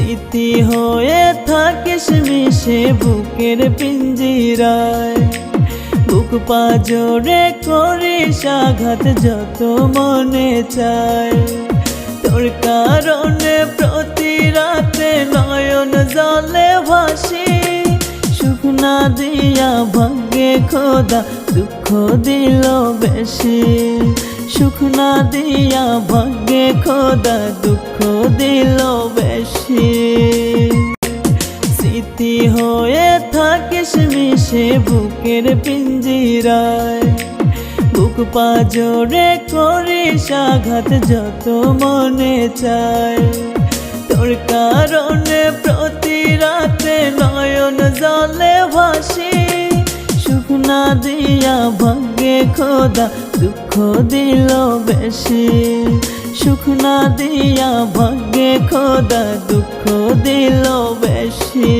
স্মৃতি হয়ে থাকিস মিশে বুকের পিঞ্জিরায়। বুক পাজরে করিস আঘাত যত মনে চায়। তোর কারণে প্রতি রাতে নয়ন জলে ভাসি। সুখ না দিয়া ভাগ্যে খোদা দুঃখ দিল বেশি। সুখ না দিয়া ভাগ্যে খোদা দুঃখ দিল বেশি। স্মৃতি হয়ে থাকিস মিশে বুকের পিঞ্জিরায়। বুক পাজরে করিস আঘাত যত মনে চায়। তোর কারণে প্রতি রাতে নয়ন জলে ভাসি। সুখ না দিয়া ভাগ্যে খোদা দুঃখ দিল বেশি। সুখ না দিয়া ভাগ্যে খোদা দুঃখ দিল বেশি।